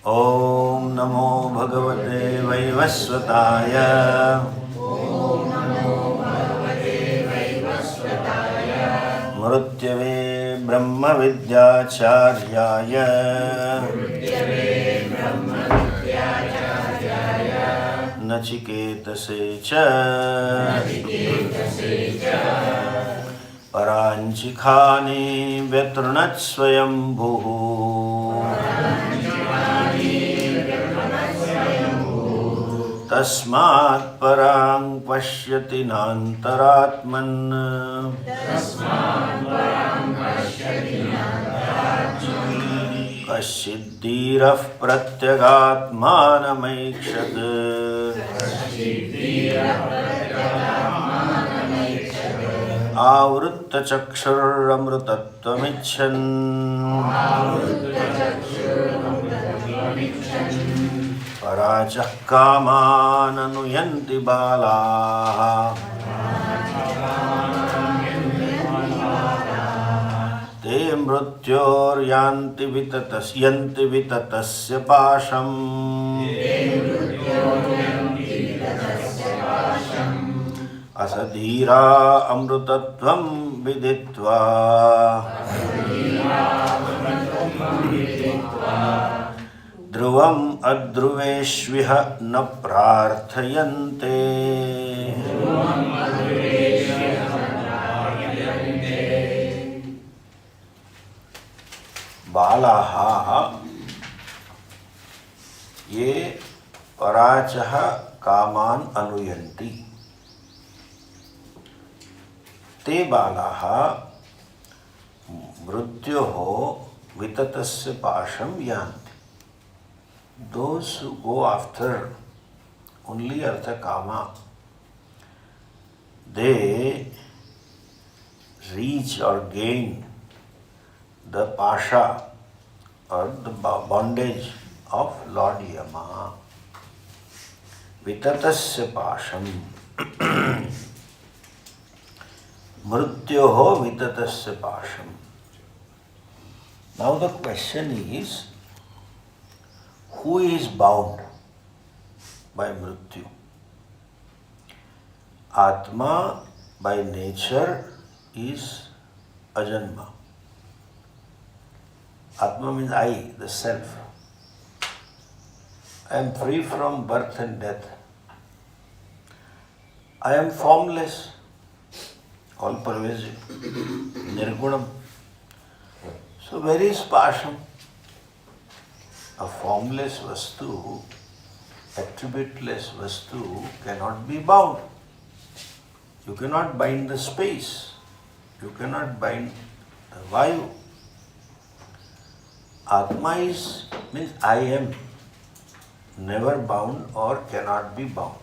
ॐ नमो भगवते वैवस्वताय मृत्यवे ब्रह्मविद्याचार्याय नचिकेतसे च पराञ्चिखानि व्यतृणत्स्वयम्भुः तस्मात् परां पश्यति नान्तरात्मन् कश्चिद्धीरः प्रत्यगात्मानमैक्षत् आवृत्तचक्षुरमृतत्वमिच्छन् पराचः कामाननुयन्ति बालाः ते मृत्योर्यान्ति विततस्य पाशम् असधीरा अमृतत्वं विदित्वा ध्रुवम् अध्रुवेष्विह न प्रार्थयन्ते बालाः ये पराचः कामान् अनुयन्ति ते बालाः मृत्योः विततस्य पाशं यान्ति. Those who go after only artha kama, they reach or gain the pasha or the bondage of Lord Yama. Vitatasya pasham. Mrityoho vitatasya pasham. Now the question is, who is bound by mrityu? Atma by nature is ajanma. Atma means I, the self. I am free from birth and death. I am formless, all pervasive, nirgunam. So where is pasham? A formless vastu, attributeless vastu cannot be bound. You cannot bind the space. You cannot bind the vayu. Atma means I am, never bound or cannot be bound.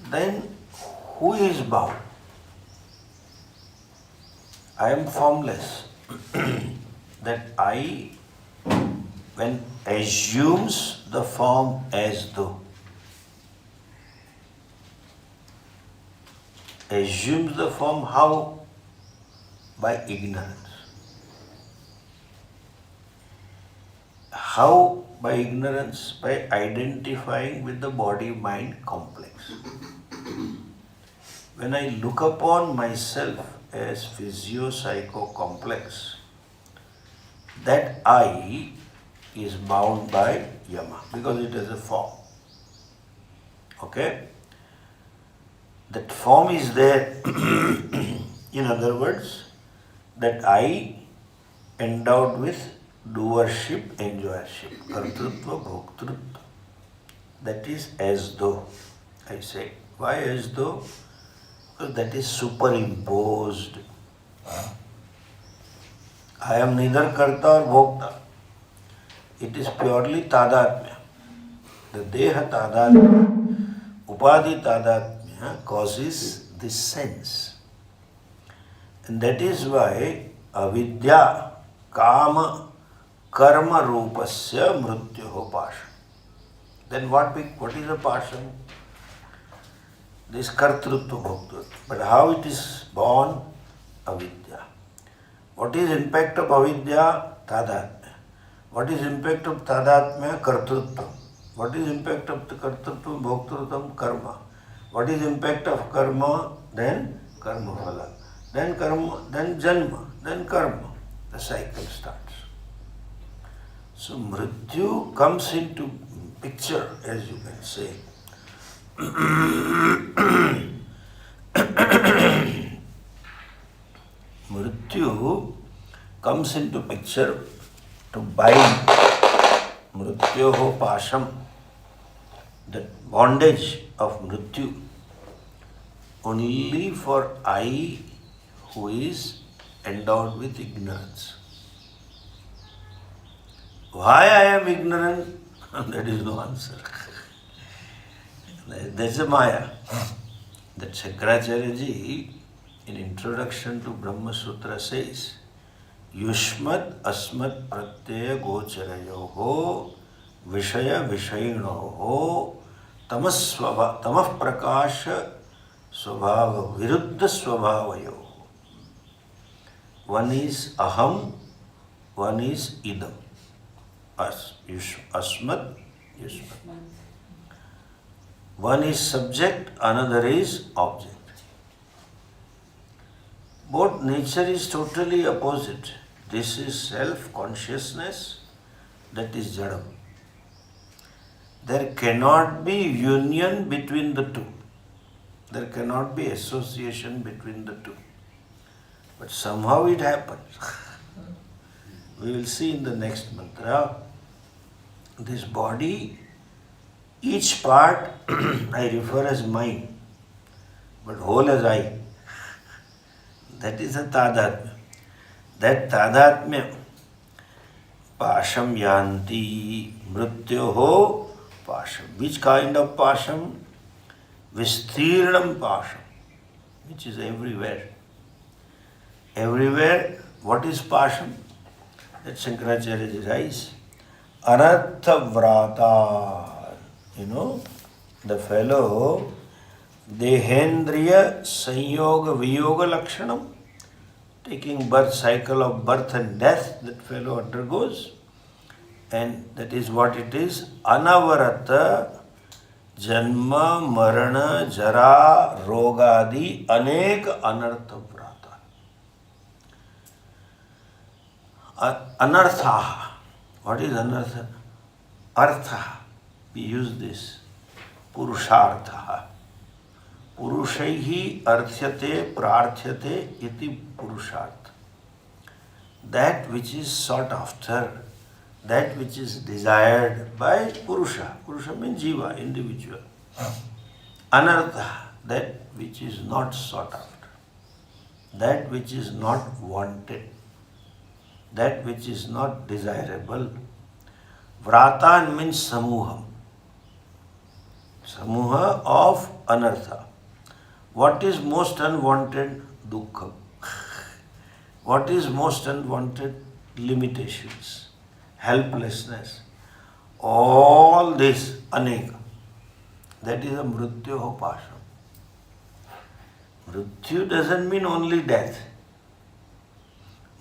Then who is bound? I am formless. That I, when assumes the form as though, assumes the form how? By ignorance. How by ignorance? By identifying with the body-mind complex. When I look upon myself as physio-psycho-complex, that I is bound by Yama because it is a form. Okay? That form is there. In other words, that I endowed with doership, enjoyership, kartrutva, bhoktrutva. That is as though, I say. Why as though? Because that is superimposed. I am neither karta or bhokta. It is purely tadatmya. The deha tadatmya, upadhi tadatmya causes this sense. And that is why avidya kama karma rupasya mrityoho pasha. Then what is a passion? This kartrutva bhoktrutva. But how it is born? Avidya. What is impact of avidya? Tadatmya. What is impact of tadatmya? Kartrutvam. What is impact of the kartrutvam? Bhoktrutvam? Karma. What is impact of karma? Then karma phala. Then karma, then janma, then karma. The cycle starts. So mrityu comes into picture, as you can say. Mrityu comes into picture to bind mrityoho pasham, that bondage of mrityu, only for I who is endowed with ignorance. Why I am ignorant? That is no answer. That's a Maya. That Shankaracharya ji, in introduction to Brahma Sutra, says, Yushmat asmat pratyaya gocharayoho vishaya vishayinoho tamah prakasha svabhava viruddha svabhavayoho. One is aham, one is idam. Asmat, yushmat. One is subject, another is object. Both nature is totally opposite. This is self-consciousness, that is jadam. There cannot be union between the two. There cannot be association between the two. But somehow it happens. We will see in the next mantra. This body, each part I refer as mine, but whole as I. That is a tadatmya. That tadatmya, pasham yanti mrityoho pasham. Which kind of pasham? Vistirnam pasham, which is everywhere. Everywhere, what is pasham? That Shankaracharya writes, anartha vrata. The fellow, dehendriya sanyoga viyoga lakshanam, taking birth, cycle of birth and death, that fellow undergoes. And that is what it is. Anavarata janma marana jara rogadi anek anartha vrata. Anartha. What is anartha? Artha. We use this. Purushartha. Purushaihi arthyate prarthyate iti purushartha. That which is sought after, that which is desired by Purusha. Purusha means Jiva, individual. Anartha, that which is not sought after, that which is not wanted, that which is not desirable. Vratan means samuham. Samuha of anartha. What is most unwanted? Dukkha. What is most unwanted? Limitations, helplessness. All this, aneka. That is a mrityoho pasham. Mrityu doesn't mean only death.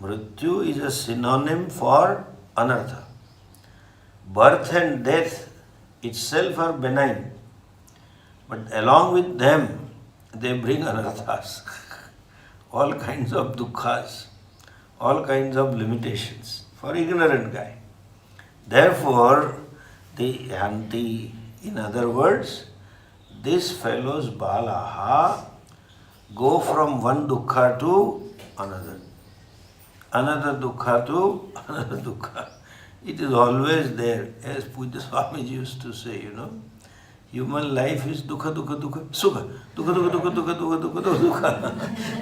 Mrityu is a synonym for anartha. Birth and death itself are benign, but along with them, they bring anarthas, all kinds of dukkhas, all kinds of limitations for ignorant guy. Therefore, the yanti, in other words, these fellows balaha go from one dukkha to another, another dukkha to another dukkha. It is always there, as Pujya Swami used to say, human life is dukha, dukha, dukha, sukha. Dukha, dukha, dukha, dukha, dukha, dukha, dukha.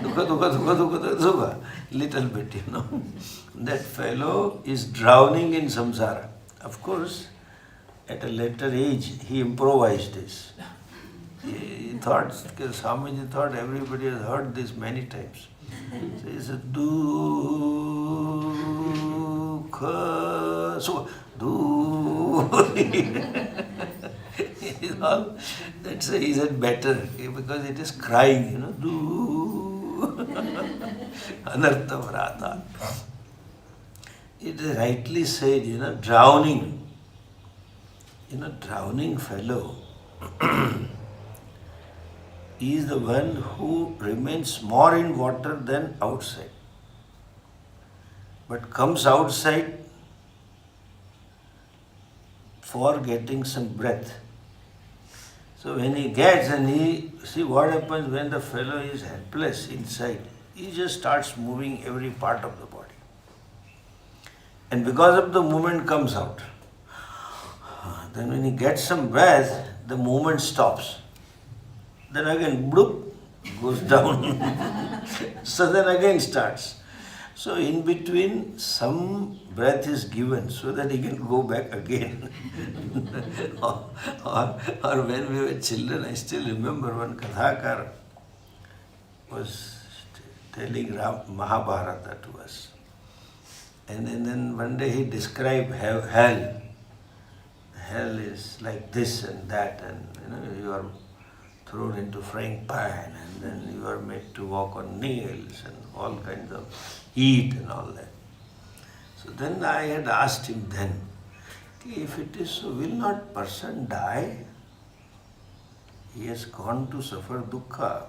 Dukha, dukha, dukha, dukha, sukha. Little bit, That fellow is drowning in samsara. Of course, at a later age, he improvised this. He thought, Swamiji thought everybody has heard this many times. So he said, dukha, sukha, That's why he said better, because it is crying, Anartha vrata. it is rightly said, drowning. Drowning fellow is the one who remains more in water than outside, but comes outside for getting some breath. So when he gets see what happens when the fellow is helpless inside, he just starts moving every part of the body. And because of the movement comes out. Then when he gets some breath, the movement stops. Then again, bloop, goes down. So then again starts. So in between, some breath is given so that he can go back again. or when we were children, I still remember one Kathakar was telling Mahabharata to us. And then one day he described hell. Hell is like this and that, and you are thrown into frying pan, and then you are made to walk on nails and all kinds of heat and all that. So then I had asked him then, if it is so, will not person die? He has gone to suffer dukkha.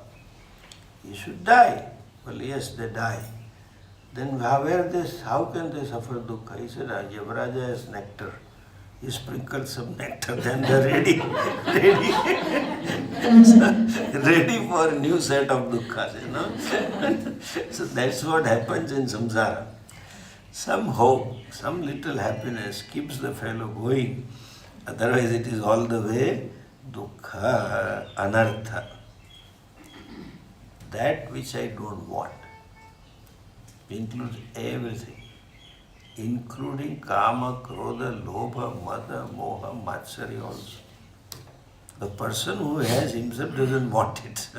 He should die. Well, yes, they die. Then how can they suffer dukkha? He said, Yavaraja has nectar. He sprinkled some nectar, then they're ready for a new set of dukkha's, So that's what happens in samsara. Some hope, some little happiness keeps the fellow going. Otherwise it is all the way dukkha, anartha. That which I don't want includes everything, including kama, krodha, lobha, mada, moha, matsarya also. The person who has himself doesn't want it.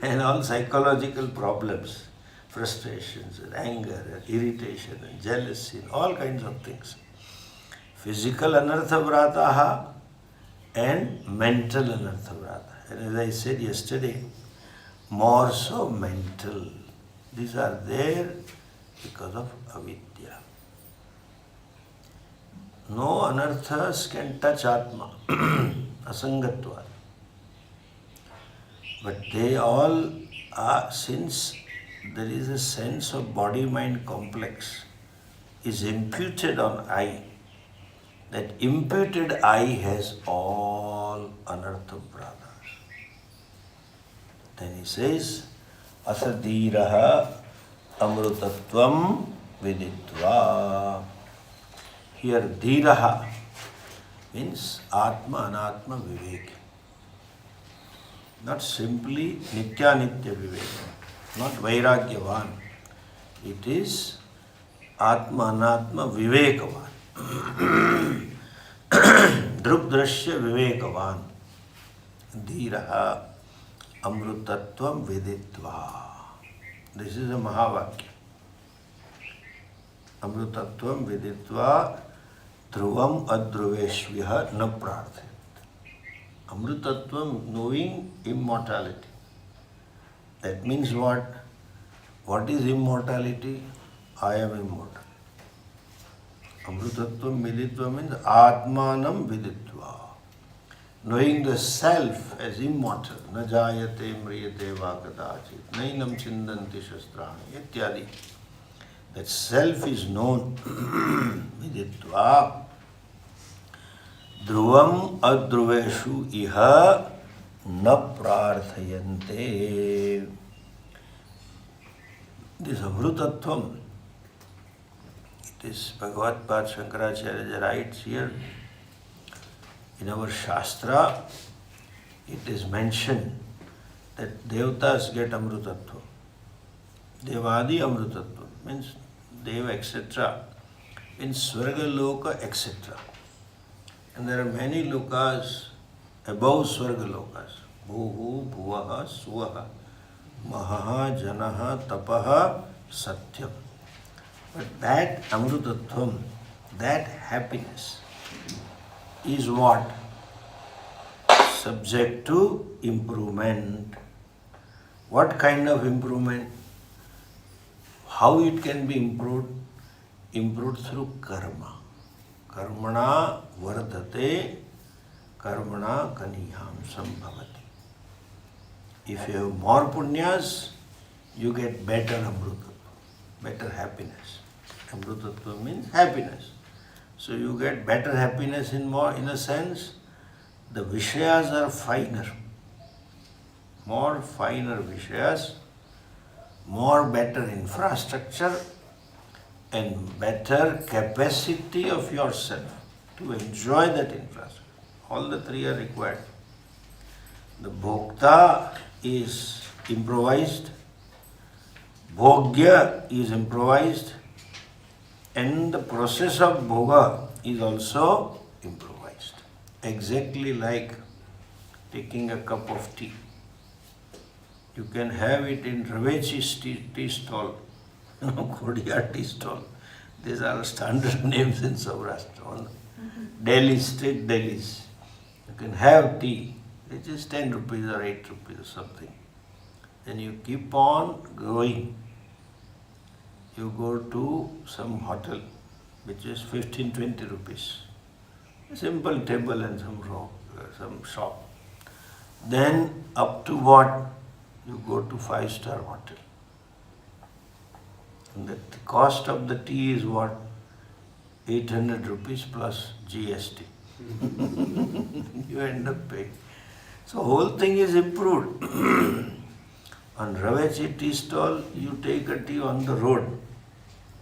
And all psychological problems, frustrations, and anger, and irritation, and jealousy, and all kinds of things. Physical anartha vrataha and mental anartha vrataha. And as I said yesterday, more so mental. These are there because of avidya. No anarthas can touch Atma, asangatva. But they all are, since there is a sense of body-mind complex, is imputed on I. That imputed I has all anartha brothers. Then he says, asadiraha amrutatvam viditva. Here dhiraha means atma anatma vivek. Not simply nitya nitya vivek, not vairagyavan. It is atma anatma vivekavan. Drupdrashya vivekavan. Dhiraha amrutatvam viditva. This is a Mahavakya. Amrutatvam viditva dhruvam adhruveshvyaha na prarthit. Amrutatvam, knowing immortality. That means what? What is immortality? I am immortal. Amrutatvam viditva means atmanam viditva. Knowing the self as immortal. Na jayate mriyate va kadachit. Nainam chindanti shastrani. Ityadi. That self is known. Viditva. Dhruvam adhruveshu iha na prarthayante. This amrutatvam, it is Bhagavad Pad Shankaracharya writes here, in our Shastra, it is mentioned that Devatas get amrutatva. Devadi amrutatva means Deva etc. means Swarga Loka etc. And there are many lokas above Swarga Lokas. Bhuhu, Bhuvaha, Suvaha, Mahaha, Janaha, Tapaha, Satyam. But that amrutatvam, that happiness, is what? Subject to improvement. What kind of improvement? How it can be improved? improved through karma. Karmana vardhate, karmana kaniyam sambhavati. If you have more punyas, you get better amrutatva, better happiness. Amrutatva means happiness. So you get better happiness in a sense, the vishayas are finer. More finer vishayas, more better infrastructure, and better capacity of yourself to enjoy that infrastructure. All the three are required. The bhokta is improvised, bhogya is improvised, and the process of bhoga is also improvised. Exactly like taking a cup of tea. You can have it in Ravechi's tea stall, Kodia tea stall. These are standard names in Saurashtra. Delhi, street Delhis. You can have tea, which is 10 rupees or 8 rupees or something. Then you keep on going. You go to some hotel, which is 15-20 rupees. A simple table and some shop. Then up to what? You go to 5-star hotel. And the cost of the tea is what? 800 rupees plus GST. You end up paying. So whole thing is improved. On Ravechi tea stall, you take a tea on the road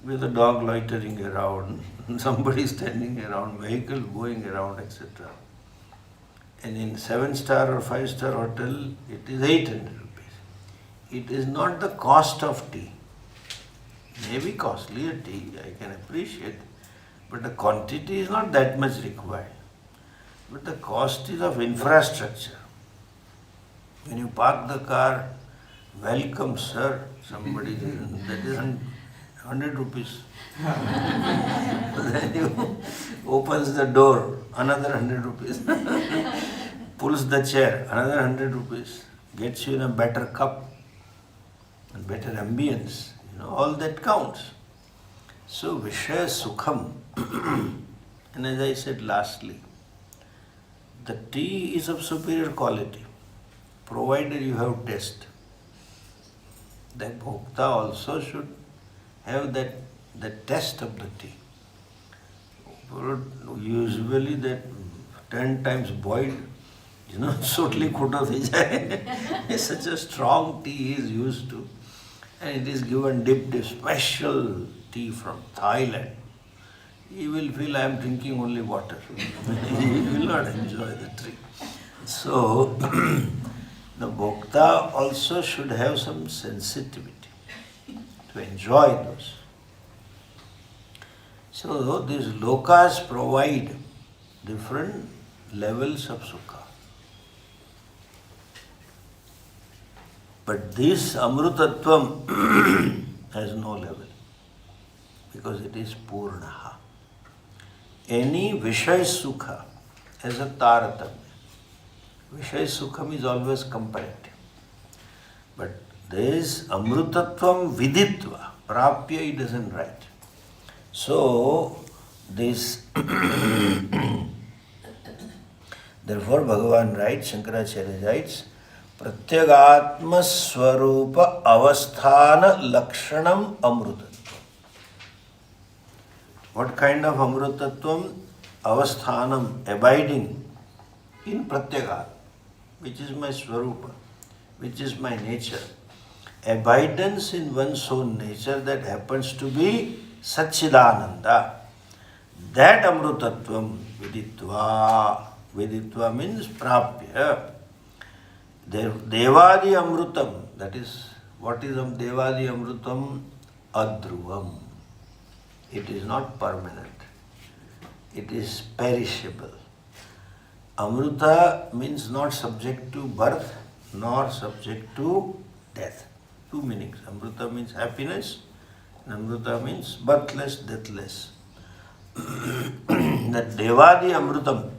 with a dog loitering around, somebody standing around, vehicle going around, etc. And in 7-star or 5-star hotel, it is 800 rupees. It is not the cost of tea. Maybe costlier tea, I can appreciate, but the quantity is not that much required. But the cost is of infrastructure. When you park the car, welcome sir, somebody, that is 100 rupees. Then you opens the door, another 100 rupees. Pulls the chair, another 100 rupees. Gets you in a better cup and better ambience. All that counts. So Vishaya Sukham. And as I said lastly, the tea is of superior quality, provided you have taste. The bhokta also should have that taste of the tea. Usually that 10 times boiled, sotli khuta thi jaye. Such a strong tea is used to. And it is given dipped in special tea from Thailand. You will feel I am drinking only water. You will not enjoy the tea. So, the bhokta also should have some sensitivity to enjoy those. So, these lokas provide different levels of sukha. But this amrutatvam has no level because it is purnaha. Any vishay sukha has a taratamya. Vishay sukham is always comparative. But there is amrutatvam viditva. Prapya he doesn't write. So, this therefore Bhagavan writes, Shankaracharya writes, Pratyagatma Swarupa Avasthana Lakshanam Amrutatvam. What kind of Amrutatvam? Avasthanam, abiding in Pratyagat, which is my Swarupa, which is my nature. Abidance in one's own nature that happens to be Satchidananda. That Amrutatvam viditva. Viditva means prapya. Devadi Amrutam, that is, what is Devadi Amrutam? Adruvam. It is not permanent. It is perishable. Amruta means not subject to birth nor subject to death. Two meanings. Amruta means happiness, and Amruta means birthless, deathless. That Devadi Amrutam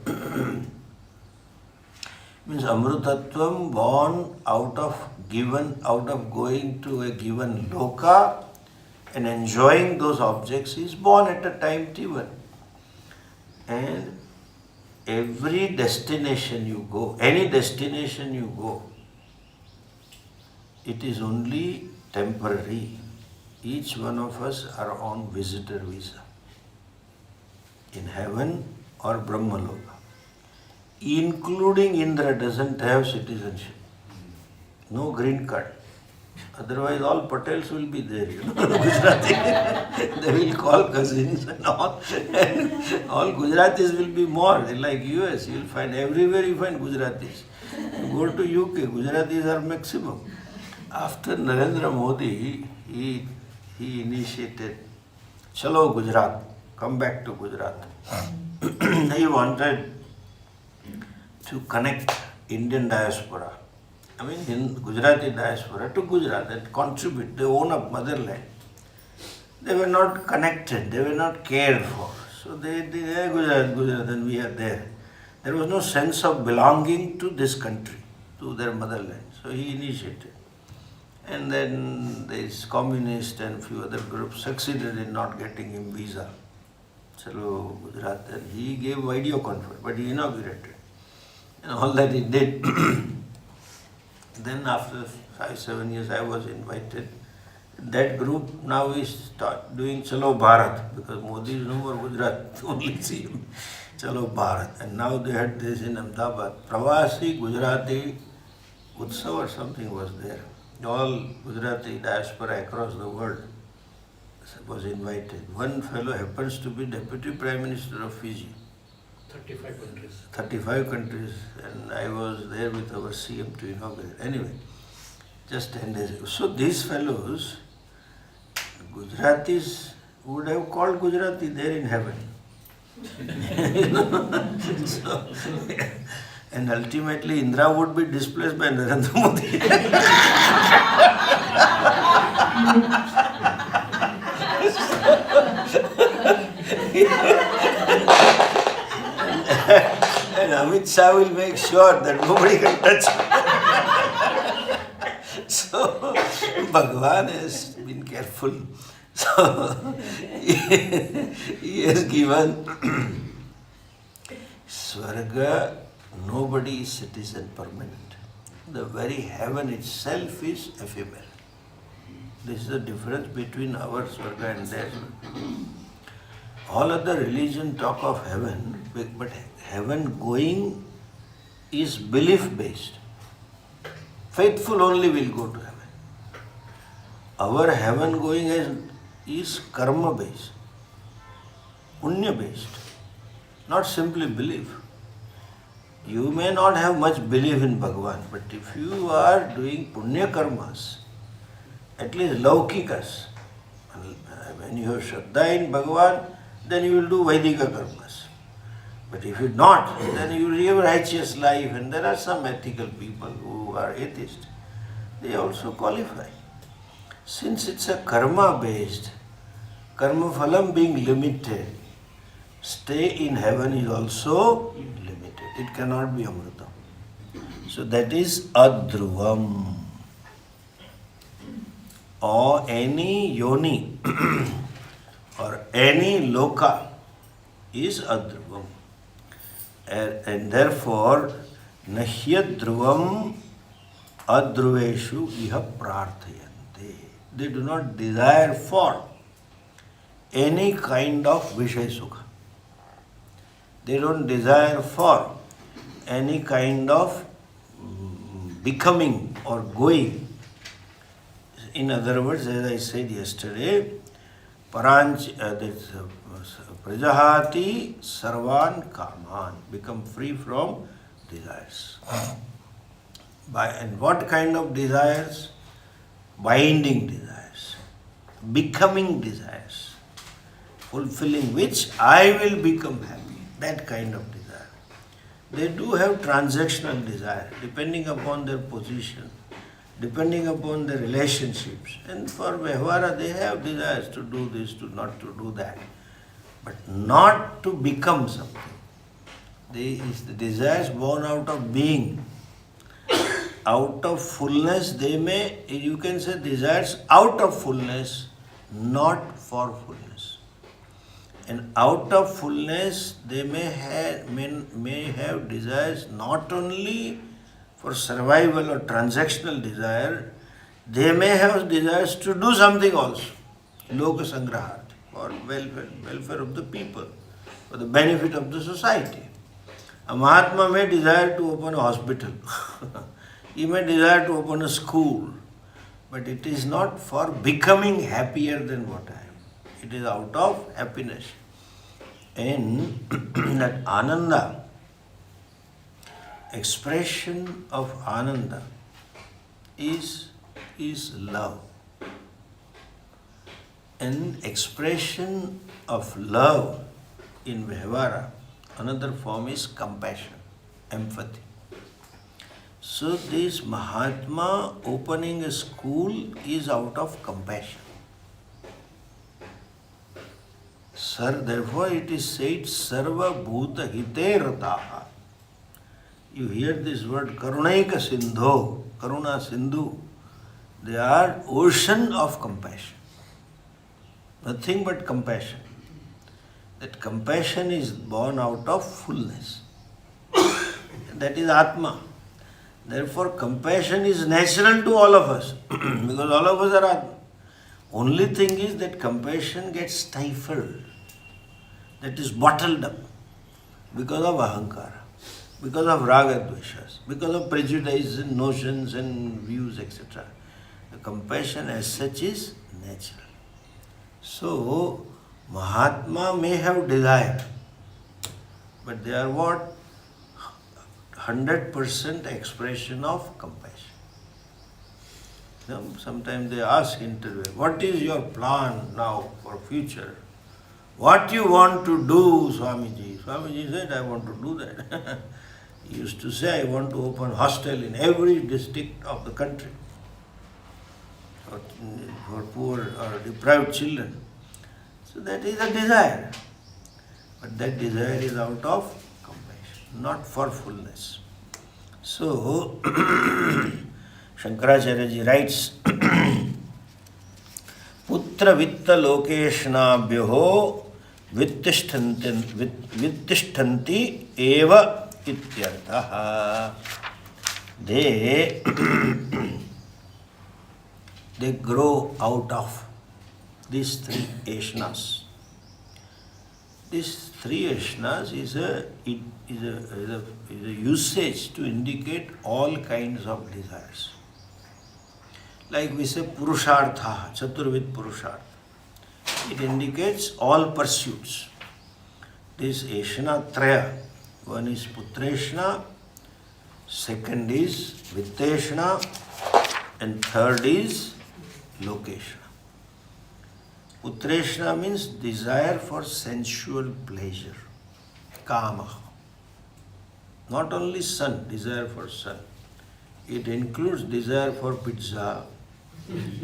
means Amrutatvam born out of going to a given loka and enjoying those objects is born at a time T1. And every destination you go, any destination you go, it is only temporary. Each one of us are on visitor visa in heaven or Brahmaloka. Including Indra doesn't have citizenship. No green card. Otherwise all Patels will be there, Gujarati. They will call cousins and all. And all Gujaratis will be more. Like US, you will find everywhere you find Gujaratis. You go to UK, Gujaratis are maximum. After Narendra Modi, he initiated, Chalo Gujarat, come back to Gujarat. He wanted to connect Indian diaspora, in Gujarati diaspora to Gujarat and contribute. They own a motherland. They were not connected, they were not cared for. So they Gujarat, and we are there. There was no sense of belonging to this country, to their motherland. So he initiated. And then these communists and few other groups succeeded in not getting him visa. Chalo Gujarat, and he gave video conference, but he inaugurated. And all that he did. Then after 5-7 years I was invited. That group now is doing Chalo Bharat, because Modi is no more Gujarat, only see him. Chalo Bharat. And now they had this in Ahmedabad. Pravasi Gujarati Utsav or something was there. All Gujarati diaspora across the world was invited. One fellow happens to be Deputy Prime Minister of Fiji. 35 countries. 35 countries, and I was there with our CM to inaugurate. Anyway, just 10 days ago. So these fellows, Gujaratis would have called Gujarati there in heaven. So, and ultimately Indra would be displaced by Narendra Modi. And Amit Shah will make sure that nobody can touch him. So Bhagwan has been careful. So he has given Swarga, nobody is citizen permanent. The very heaven itself is ephemeral. This is the difference between our Swarga and theirs. All other religion talk of heaven, but heaven going is belief based. Faithful only will go to heaven. Our heaven going is karma based, punya based, not simply belief. You may not have much belief in Bhagavan, but if you are doing punya karmas, at least laukikas, when you have Shraddha in Bhagavan, then you will do Vaidika karmas. But if you not, then you live a righteous life, and there are some ethical people who are atheists. They also qualify. Since it's a karma based, karma phalam being limited, stay in heaven is also limited. It cannot be amrita. So that is adhruvam. Or any yoni or any loka is adhruvam. And therefore, nahyadhruvam adhruveshu iha prarthayante. They do not desire for any kind of Vishaya Sukha. They don't desire for any kind of becoming or going. In other words, as I said yesterday, Prajahati Sarvan Kaman, become free from desires. And what kind of desires? Binding desires, becoming desires, fulfilling which I will become happy. That kind of desire. They do have transactional desire, depending upon their position, depending upon their relationships. And for Vyavhara, they have desires to do this, to not to do that. But not to become something. The desires born out of being. Out of fullness, you can say desires out of fullness, not for fullness. And out of fullness, they may have desires not only for survival or transactional desire, they may have desires to do something also. Loka Sangrahat, for welfare of the people, for the benefit of the society. A Mahatma may desire to open a hospital. He may desire to open a school. But it is not for becoming happier than what I am. It is out of happiness. And that Ananda, expression of Ananda is love. And expression of love in Vyavahara, another form is compassion, empathy. So this Mahatma opening a school is out of compassion. Therefore it is said, Sarva Bhuta Hite Rataha. You hear this word Karunaika Sindho, Karuna Sindhu. They are ocean of compassion. Nothing but compassion. That compassion is born out of fullness. That is Atma. Therefore, compassion is natural to all of us because all of us are Atma. Only thing is that compassion gets stifled, that is bottled up because of ahankara, because of raga dveshas, because of prejudice and notions and views, etc. The compassion as such is natural. So, Mahatma may have desire, but they are what? 100% expression of compassion. Sometimes they ask interview, what is your plan now for future? What you want to do, Swamiji? Swamiji said, I want to do that. He used to say, I want to open hostel in every district of the country for poor or deprived children. So that is a desire. But that desire is out of compassion, not for fullness. So, Shankaracharya ji writes, Putra vitta lokeshnabhyoho vittishtanti eva ityartha. They grow out of these three ashnas. These three ashnas is a usage to indicate all kinds of desires. Like we say Purushartha, Chaturvid Purushartha. It indicates all pursuits. This ashna traya. One is Putreshna, second is Vitteshna, and third is Lokeshna. Putreshna means desire for sensual pleasure, kama. Not only son, desire for son. It includes desire for pizza,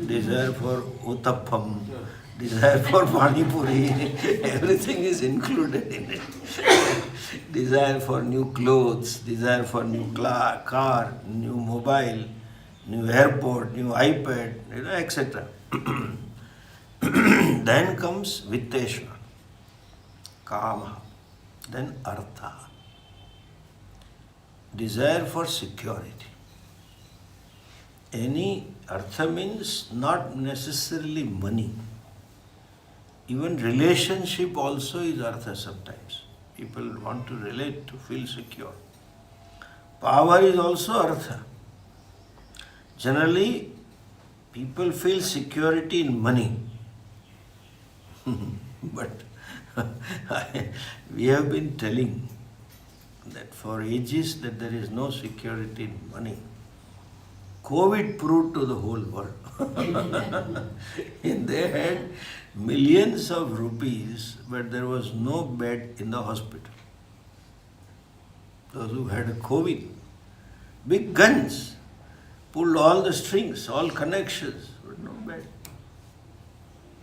desire for uttappam, desire for pani puri. Everything is included in it. Desire for new clothes, desire for new car, new mobile, new airport, new iPad, etc. Then comes Vitteshna, Kama, then Artha, desire for security. Any Artha means not necessarily money. Even relationship also is Artha sometimes. People want to relate to feel secure. Power is also Artha. Generally, people feel security in money. But we have been telling that for ages that there is no security in money. COVID proved to the whole world. And they had millions of rupees, but there was no bed in the hospital. Those who had a COVID, big guns, pulled all the strings, all connections, but no bed.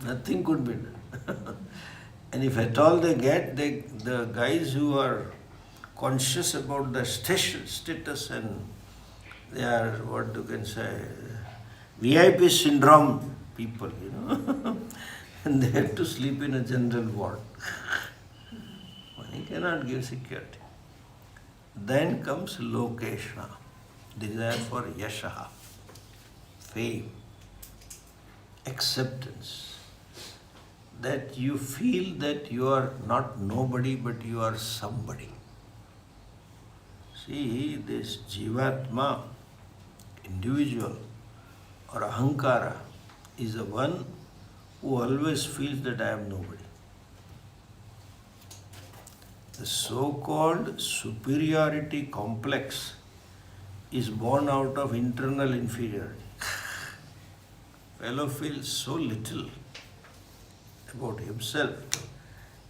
Nothing could be done. And if at all they get, the guys who are conscious about the status and they are, what you can say, VIP syndrome people, and they have to sleep in a general ward. Money cannot give security. Then comes lokeshna, desire for yasha, fame, acceptance. That you feel that you are not nobody but you are somebody. See, this jivatma, individual or ahankara, is the one who always feels that I am nobody. The so-called superiority complex is born out of internal inferiority. Fellow feels so little about himself.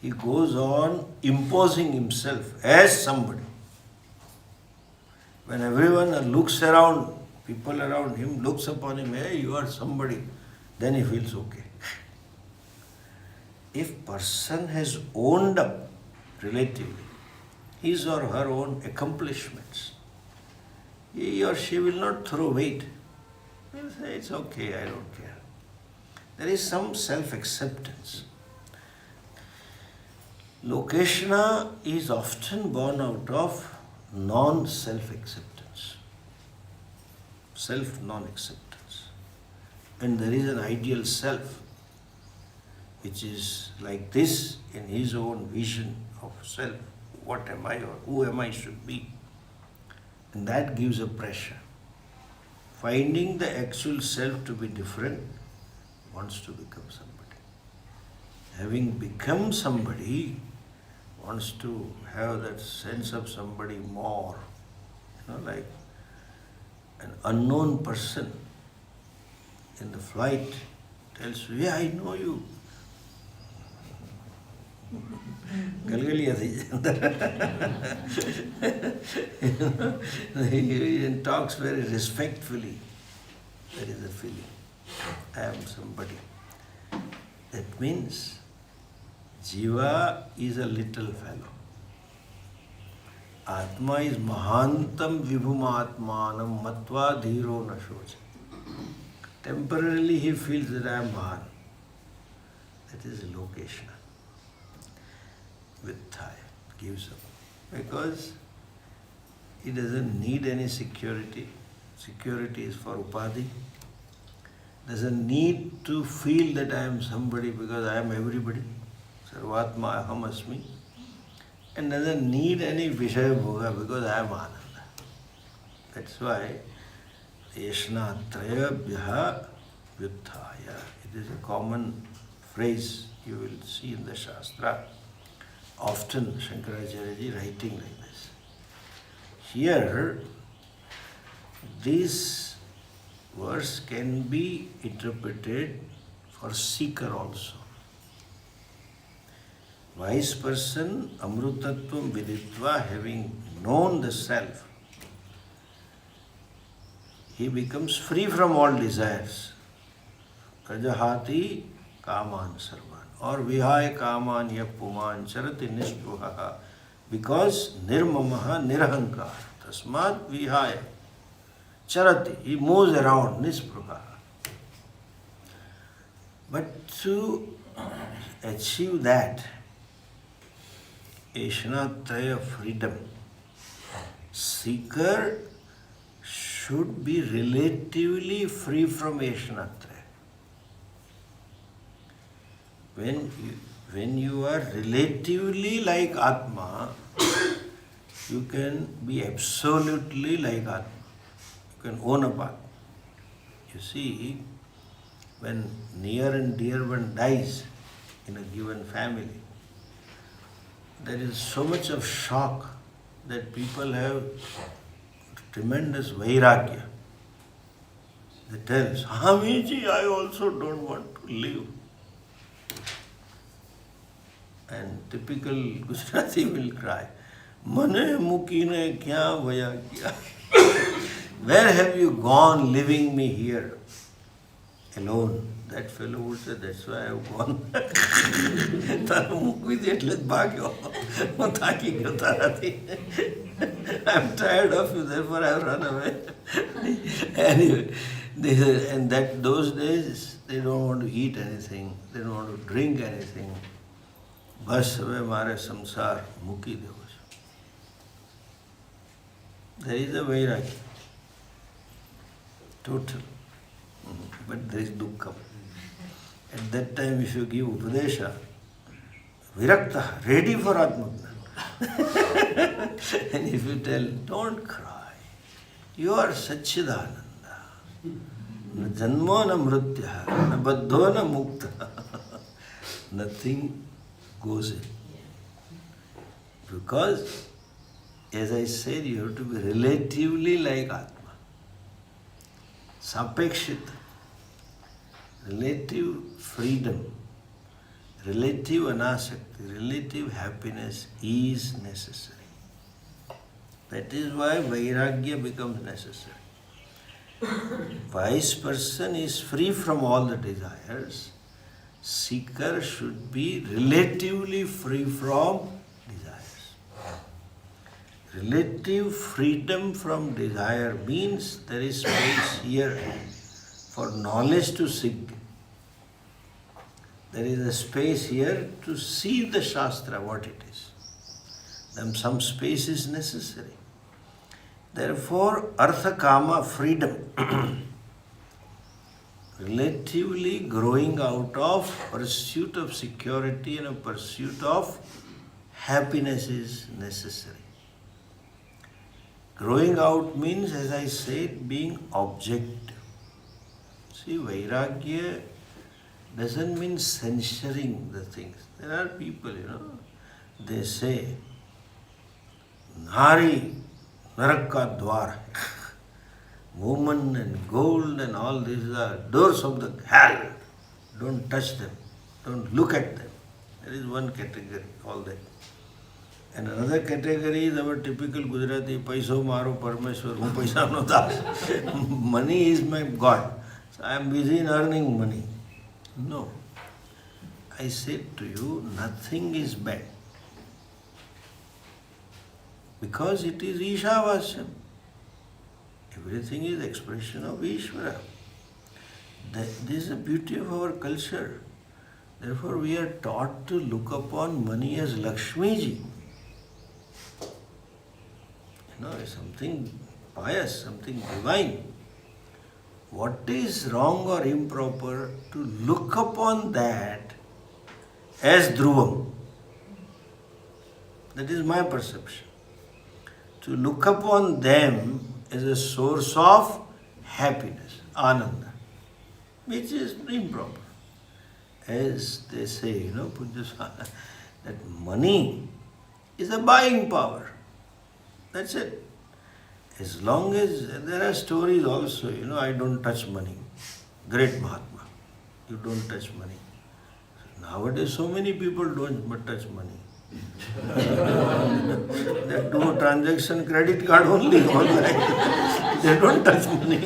He goes on imposing himself as somebody. When everyone looks around, people around him looks upon him, hey, you are somebody, then he feels okay. If person has owned up relatively his or her own accomplishments, he or she will not throw weight. He will say, it's okay, I don't care. There is some self-acceptance. Lokeshna is often born out of non-self-acceptance, self-non-acceptance. And there is an ideal self which is like this in his own vision of self. What am I or who am I should be? And that gives a pressure. Finding the actual self to be different, wants to become somebody. Having become somebody, wants to have that sense of somebody more. Like an unknown person in the flight tells you, yeah, I know you. He talks very respectfully. That is the feeling. I am somebody. That means Jiva is a little fellow. Atma is mahantam vibhumatmanam matva dhiro nashocha. Temporarily he feels that I am Mahan. That is lokeshna. With Thai, gives up. Because he doesn't need any security. Security is for upadhi. Doesn't need to feel that I am somebody because I am everybody. Sarvatma aham asmi. And doesn't need any Vishaya Bhoga because I am Ananda. That's why Yashna Trayabhya Vyuthaya. It is a common phrase you will see in the Shastra. Often Shankaracharya writing like this. Here, this verse can be interpreted for seeker also. Wise person, amrutatvam viditva, having known the self, he becomes free from all desires. Rajahati kaman sarvan. Or vihaya kaman yapuman charati nishpuhaha. Because nirmamaha nirahankar. Tasmat vihaya charati. He moves around nispruhaha. But to achieve that, Yashnatraya freedom, seeker should be relatively free from Yashnatraya. When you are relatively like Atma, you can be absolutely like Atma. You can own a path. You see, when near and dear one dies in a given family, there is so much of shock that people have tremendous vairagya. They tell, Swamiji, I also don't want to live. And typical Gujarati will cry, Mane mukine kya vaya kya? Where have you gone leaving me here alone? That fellow would say, that's why I have gone. I'm tired of you, therefore I have run away. Anyway, and that those days they don't want to eat anything, they don't want to drink anything. બસ હવે મારે સંસાર મૂકી દેવો છે. There is a vairagya. Total. But there is dukkham. At that time if you give upadesha, virakta, ready for atmagna. And if you tell, don't cry, you are Satchidananda. Na janmo na mritya, na baddho na mukta. Nothing goes in. Because, as I said, you have to be relatively like Atma. Sapekshita. Relative freedom, relative anasakti, relative happiness is necessary. That is why vairagya becomes necessary. Wise person is free from all the desires. Seeker should be relatively free from desires. Relative freedom from desire means there is space here for knowledge to sink. There is a space here to see the Shastra, what it is. Then some space is necessary. Therefore, Artha Kama, freedom, relatively growing out of pursuit of security and a pursuit of happiness is necessary. Growing out means, as I said, being objective. See, vairagya doesn't mean censoring the things. There are people, they say, Nari Narakka Dwar. Woman and gold and all these are doors of the hell. Don't touch them. Don't look at them. There is one category, all that. And another category is our typical Gujarati, Paiso Maro Parmeshwar, Hu Paisa no Das. Money is my God. So I am busy in earning money. No. I said to you, nothing is bad. Because it is Ishavasya. Everything is expression of Ishvara. This is the beauty of our culture. Therefore, we are taught to look upon money as Lakshmi ji. Something pious, something divine. What is wrong or improper to look upon that as Dhruvam? That is my perception. To look upon them as a source of happiness, ananda, which is improper. As they say, Pujya Swami, that money is a buying power. That's it. As long as, there are stories also, I don't touch money. Great Mahatma, you don't touch money. Nowadays so many people don't but touch money. They do transaction credit card only. They don't touch money.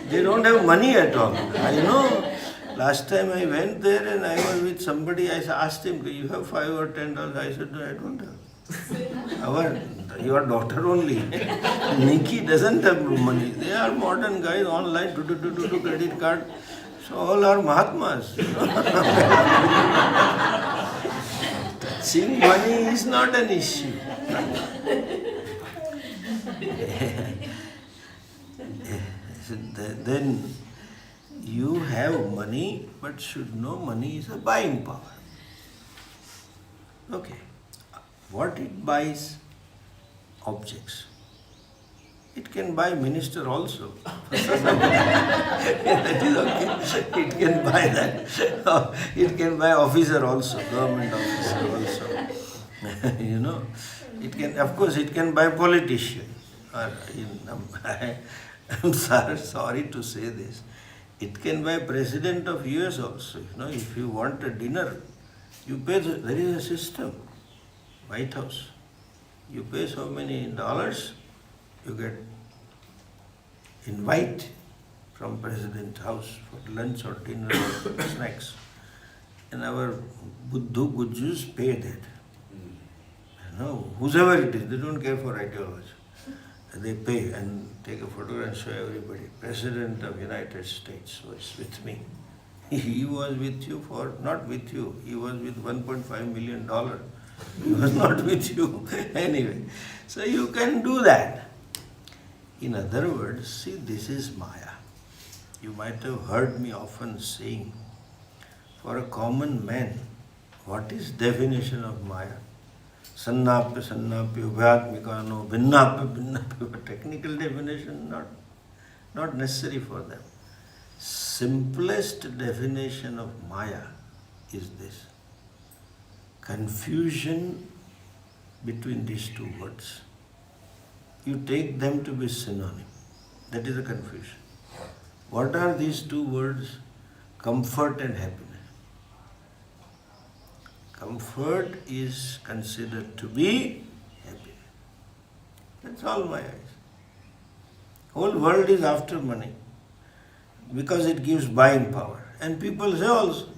They don't have money at all. I know. Last time I went there and I was with somebody, I asked him, do you have $5 or $10? I said, no, I don't have. Your daughter only. Nikki doesn't have money. They are modern guys, online, do credit card. So all are Mahatmas. Touching money is not an issue. Then you have money, but should know money is a buying power. Okay. What it buys? Objects. It can buy minister also. That is okay. It can buy that. It can buy officer also, government officer also. It can, of course, it can buy politician. I'm sorry to say this. It can buy president of US also. If you want a dinner, you pay. There is a system. White House. You pay so many dollars, you get invite from President's house for lunch or dinner or snacks. And our Buddhu Gujus pay that. Whosoever it is, they don't care for ideology. they pay and take a photograph and show everybody. President of United States was with me. He was with you for, not with you, he was with $1.5 million. He was not with you. Anyway, so you can do that. In other words, see, this is Maya. You might have heard me often saying, for a common man, what is definition of Maya? Sannapya, sannapya, ubhyatmikano, bhinnapya, bhinnapya. Technical definition, not necessary for them. Simplest definition of Maya is this. Confusion between these two words. You take them to be synonym. That is a confusion. What are these two words? Comfort and happiness. Comfort is considered to be happiness. That's all Maya is. Whole world is after money because it gives buying power. And people say also,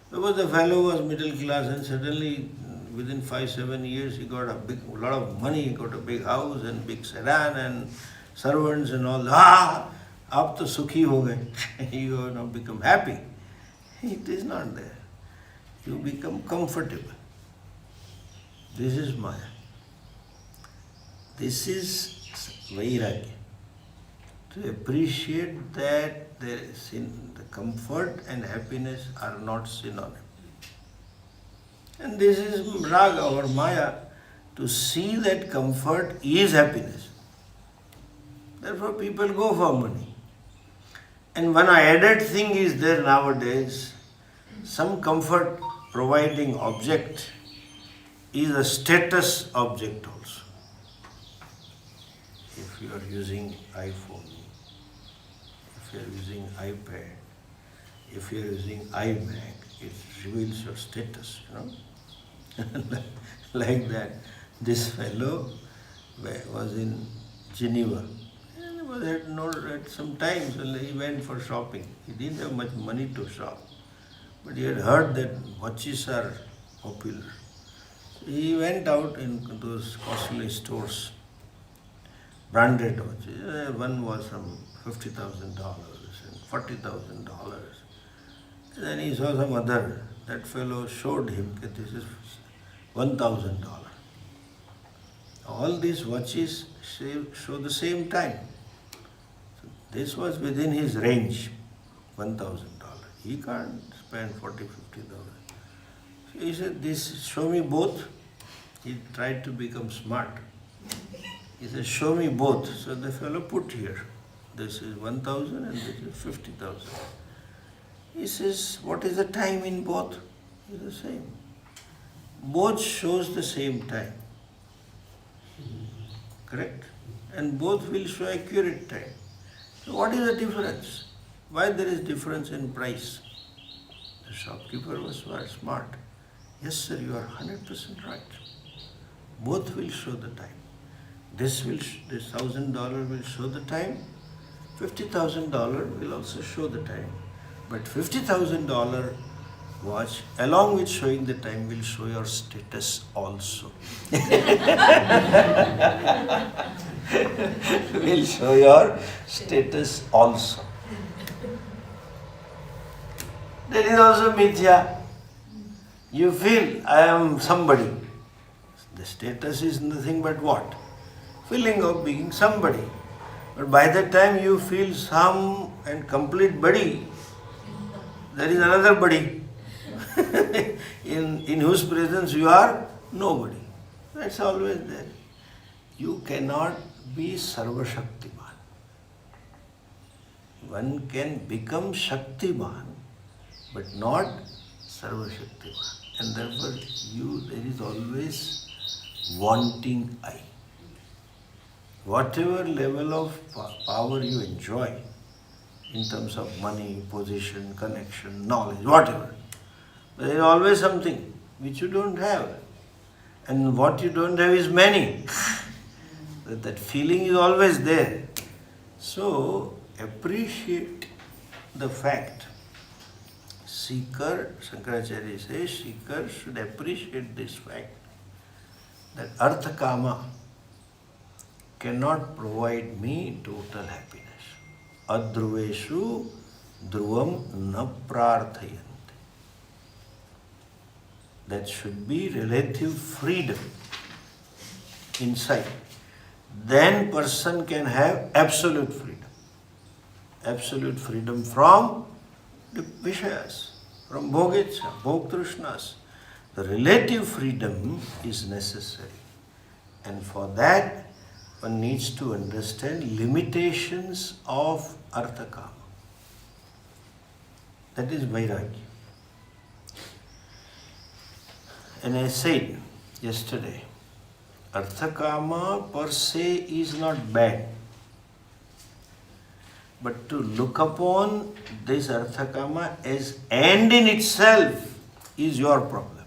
because the fellow was middle class and suddenly within 5-7 years he got a lot of money, he got a big house and big sedan and servants and all. Aap to sukhi ho gaye. You have now become happy. It is not there. You become comfortable. This is Maya. This is Vairagya. To appreciate that the comfort and happiness are not synonym. And this is Raga or Maya, to see that comfort is happiness. Therefore people go for money. And one added thing is there nowadays, some comfort providing object is a status object also. If you are using iPhone, if you are using iPad, if you are using iMac, it reveals your status, Like that. This fellow was in Geneva. At some time, so he went for shopping. He didn't have much money to shop. But he had heard that watches are popular. So he went out in those costly stores, branded watches. One was from $50,000 and $40,000. Then he saw some other. That fellow showed him that this is $1,000. All these watches show the same time. So this was within his range, $1,000. He can't spend $40,000, $50,000. So he said, "This, show me both." He tried to become smart. He said, "Show me both." So the fellow put here, this is 1,000 and this is 50,000. He says, "What is the time in both?" It's the same. Both shows the same time. Correct? And both will show accurate time. So what is the difference? Why there is difference in price? The shopkeeper was smart. "Yes sir, you are 100% right. Both will show the time. This $1,000 will show the time. $50,000 will also show the time. But $50,000 watch, along with showing the time, will show your status also." Will show your status also. There is also mithya. You feel, I am somebody. The status is nothing but what? Feeling of being somebody. But by the time you feel some and complete body, there is another body in whose presence you are nobody. That's always there. You cannot be Sarva Shaktiman. One can become Shaktiman, but not Sarva Shaktiman. And therefore there is always wanting I. Whatever level of power you enjoy, in terms of money, position, connection, knowledge, whatever, there is always something which you don't have. And what you don't have is many. That feeling is always there. So, appreciate the fact. Seeker, Shankaracharya says, seeker should appreciate this fact that Artha Kama cannot provide me total happiness. Adhruveshu dhruvam na prarthayante. That should be relative freedom inside. Then person can have absolute freedom. Absolute freedom from the Vishayas, from Bhogetsa, Bhoktrishnas. The relative freedom is necessary. And for that, one needs to understand limitations of Arthakama. That is Vairagya. And I said yesterday, Arthakama per se is not bad. But to look upon this Arthakama as end in itself is your problem.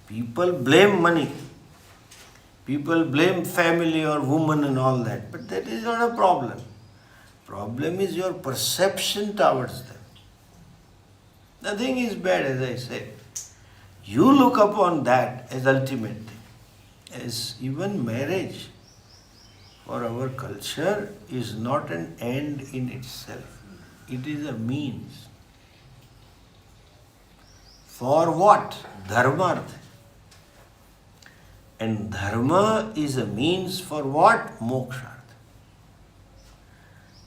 People blame money. People blame family or woman and all that. But that is not a problem. Problem is your perception towards them. Nothing is bad, as I said. You look upon that as ultimate thing. As even marriage for our culture is not an end in itself. It is a means. For what? Dharmartha. And dharma is a means for what? Mokshartha.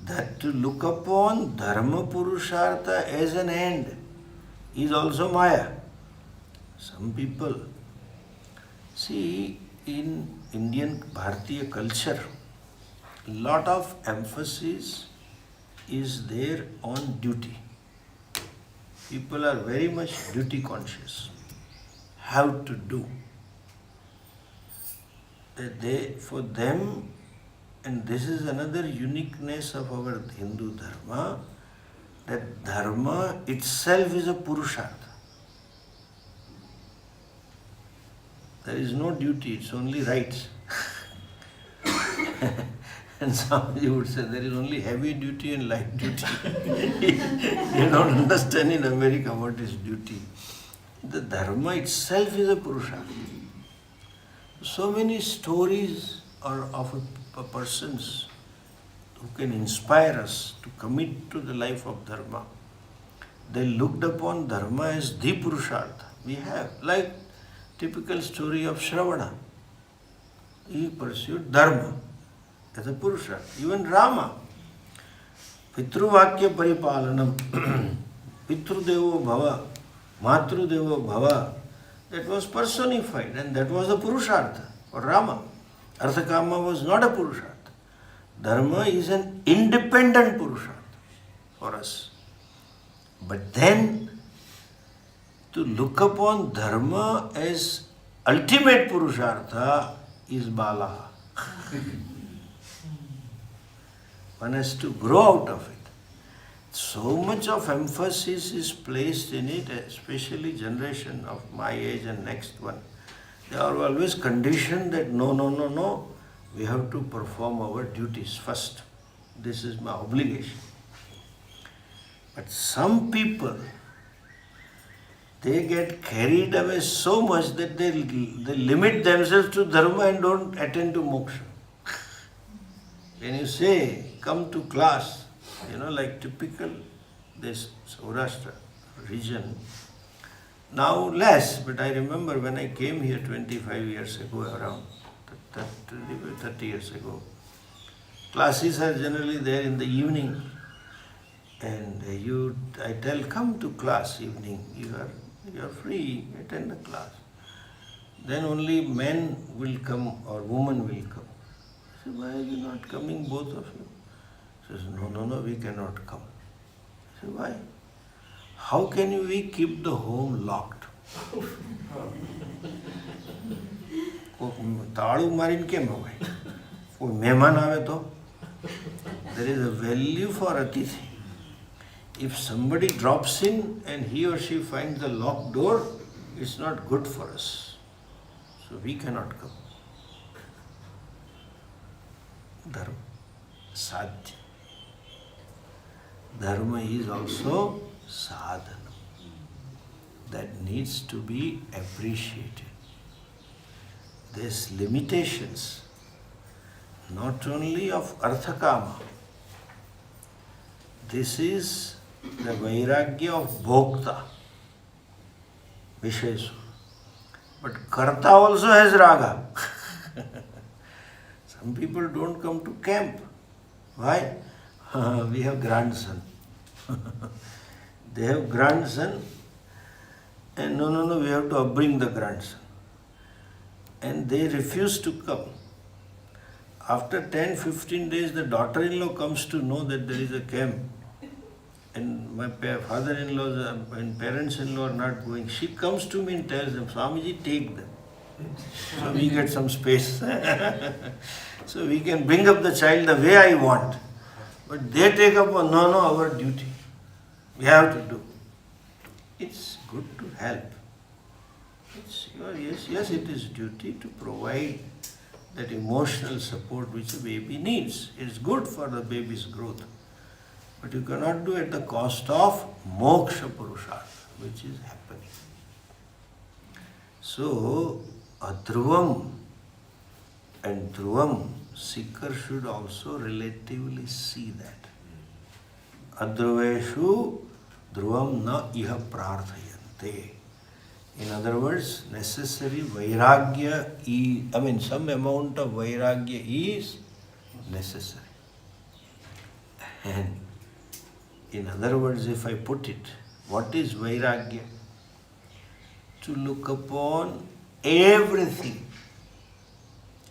That to look upon dharma purushartha as an end is also Maya. Some people, see, in Indian Bharatiya culture, lot of emphasis is there on duty. People are very much duty conscious. Have to do. For them, and this is another uniqueness of our Hindu Dharma, that Dharma itself is a Purushartha. There is no duty, it's only rights. And somebody would say there is only heavy duty and light duty. You don't understand in America what is duty. The Dharma itself is a Purushartha. So many stories are of persons who can inspire us to commit to the life of Dharma. They looked upon Dharma as the Purushartha. We have, like typical story of Shravana. He pursued Dharma as a Purushartha. Even Rama, Pitruvakya Paripalanam, Pitrudevo Bhava, Matrudevo Bhava, that was personified and that was a Purushartha for Rama. Arthakama was not a Purushartha. Dharma is an independent Purushartha for us. But then, to look upon Dharma as ultimate Purushartha is Bala. One has to grow out of it. So much of emphasis is placed in it, especially generation of my age and next one. They are always conditioned that no, we have to perform our duties first. This is my obligation. But some people, they get carried away so much that they limit themselves to Dharma and don't attend to moksha. When you say, come to class, like typical this Saurashtra region, now less, but I remember when I came here 25 years ago, around 30 years ago, classes are generally there in the evening, and I tell, come to class evening, you are free, attend the class. Then only men will come or women will come. I say, why are you not coming, both of you? He says, no, we cannot come. I say, why? How can we keep the home locked? તાળું મારીને કેમ અવાય? કોઈ મહેમાન આવે તો? There is a value for Atithi. If somebody drops in and he or she finds the locked door, it's not good for us. So we cannot come. Dharma. Sadhya. Dharma is also sadhana. That needs to be appreciated. There's limitations not only of Arthakama. This is the Vairagya of Bhokta, Visheshu. But Karta also has Raga. Some people don't come to camp. Why? We have grandson. They have grandson, and no, we have to upbring the grandson. And they refuse to come. After 10-15 days, the daughter-in-law comes to know that there is a camp. And my father-in-law and parents-in-law are not going. She comes to me and tells them, Swamiji, take them. So we get some space. So we can bring up the child the way I want. But they take up, our duty. We have to do. It's good to help. Yes, it is duty to provide that emotional support which the baby needs. It's good for the baby's growth. But you cannot do at the cost of moksha purushartha, which is happening. So, adhruvam and dhruvam, seeker should also relatively see that. Adhruveshu dhruvam na iha prarthayante. In other words, necessary vairagya is, some amount of vairagya is necessary. And in other words, if I put it, what is vairagya? To look upon everything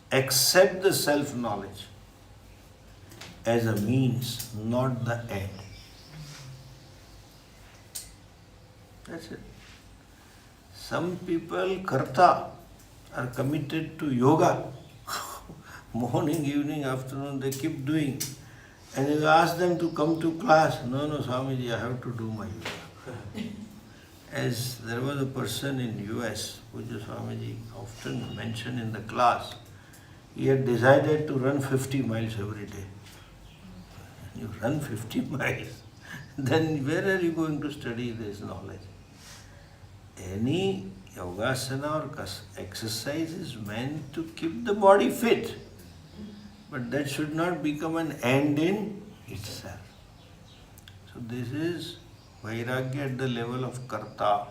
except the self-knowledge as a means, not the end. That's it. Some people, karta, are committed to yoga. Morning, evening, afternoon, they keep doing. And you ask them to come to class. No, Swamiji, I have to do my yoga. As there was a person in US, Puja Swamiji often mentioned in the class, he had decided to run 50 miles every day. You run 50 miles, then where are you going to study this knowledge? Any yogasana or exercise is meant to keep the body fit. But that should not become an end in itself. So this is vairagya at the level of karta.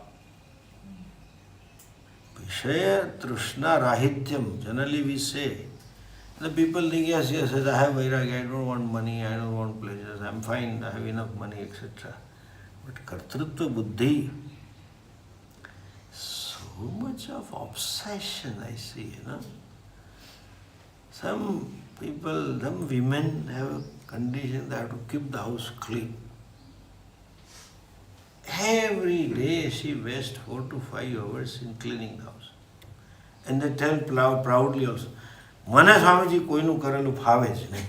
Vishaya trishna rahityam. Generally we say, the people think, yes, I have vairagya, I don't want money, I don't want pleasures, I'm fine, I have enough money, etc. But kartrutva buddhi, so much of obsession I see, Some people, some women have a condition they have to keep the house clean. Every day she wastes 4 to 5 hours in cleaning the house. And they tell proudly also, Mana Swamiji koinu karelu phave જ નહીં.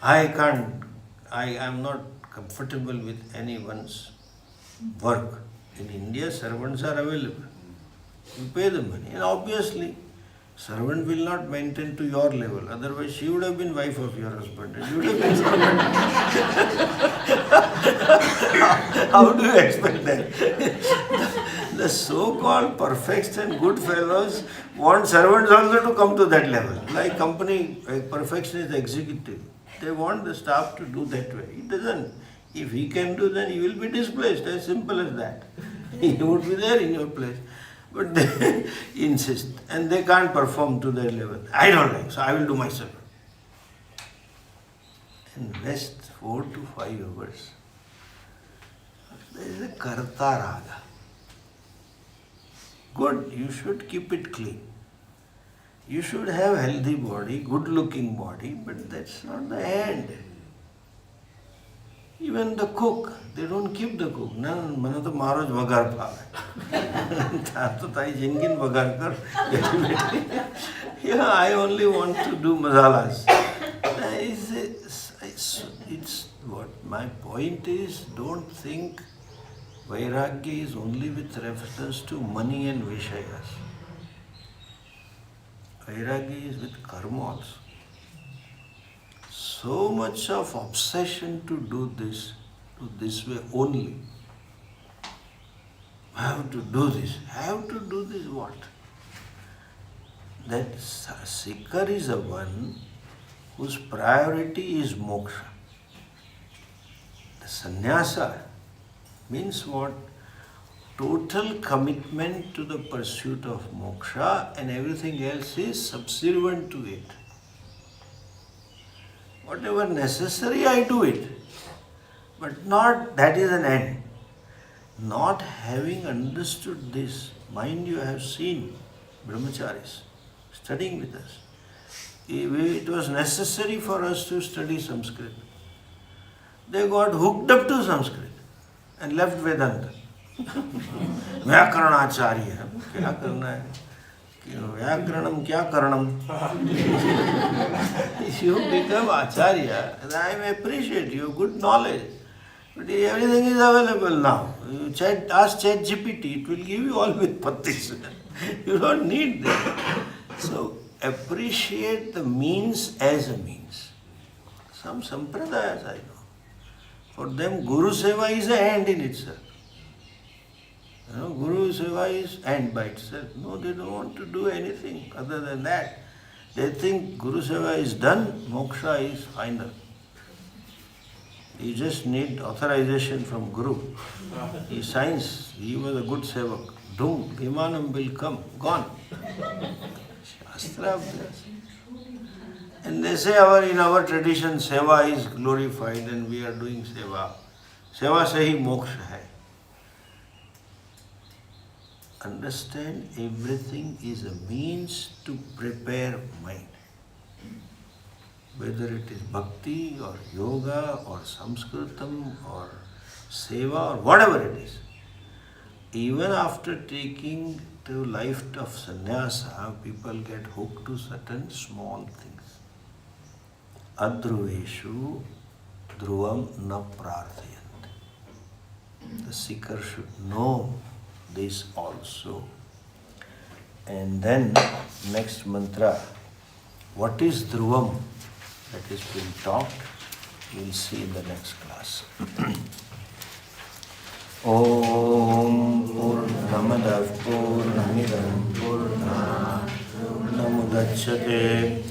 I can't, I am not comfortable with anyone's work. In India, servants are available. You pay the money. And obviously, servant will not maintain to your level. Otherwise, she would have been wife of your husband. And you would have been servant. How do you expect that? The so-called perfects and good fellows want servants also to come to that level. Like company perfectionist executive. They want the staff to do that way. It doesn't. If he can do, then he will be displaced. As simple as that. He would be there in your place. But they insist and they can't perform to their level. I don't like, so I will do myself. And rest 4 to 5 hours. There is a karta raga. Good, you should keep it clean. You should have healthy body, good looking body, but that's not the end. Even the cook, they don't keep the cook. No, mana to maro જ વઘાર ભાવે. તો તારી જિંદગીને વઘાર કર. Yeah, I only want to do masalas. It's what my point is, don't think vairagya is only with reference to money and vishayas. Vairagya is with karma also. So much of obsession to do this way only. I have to do this. I have to do this what? that seeker is the one whose priority is moksha. The sannyasa means what? Total commitment to the pursuit of moksha, and everything else is subservient to it. Whatever necessary, I do it, but not that is an end. Not having understood this, mind you, I have seen brahmacharis studying with us. It was necessary for us to study Sanskrit. They got hooked up to Sanskrit and left Vedanta. व्याकरणाचार्य क्या करना है? व्याकरणम क्या करणम? If you become acharya, I appreciate your good knowledge, but everything is available now. You ask ChatGPT, it will give you all with patis. You don't need that. So appreciate the means as a means. Some sampradayas I know, for them Guru Seva is a end in itself. Guru Seva is end by itself. No, they don't want to do anything other than that. They think Guru Seva is done, moksha is final. You just need authorization from Guru. He signs, he was a good sevak. Doom, Vimanam will come, gone. Shastra Abhyas. And they say in our tradition Seva is glorified and we are doing Seva. Seva se hi moksha hai. Understand, everything is a means to prepare mind. Whether it is bhakti or yoga or Sanskritam or seva or whatever it is. Even after taking to life of sannyasa, people get hooked to certain small things. Adhruveshu dhruvam na prarthayant. The seeker should know this also. And then next mantra, what is dhruvam? That is being taught. We will see in the next class. Om Purnamadav Purnamidam Purnat Purnamudachyate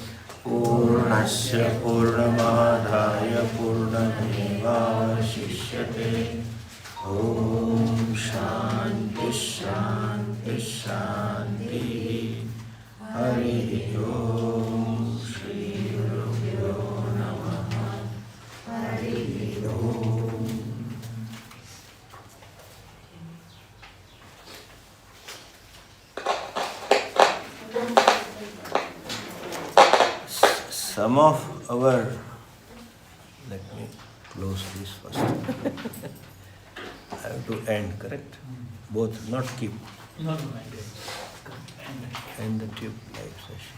Purnasya Purnamadhaya Purnamevavashishyate. Om Shanti Shanti Shanti. Hari Om. Shri Gurubhyo Namaha. Hari Om. Some of our, let me close this first. I have to end, correct? Both, not keep. No, End the tube live session.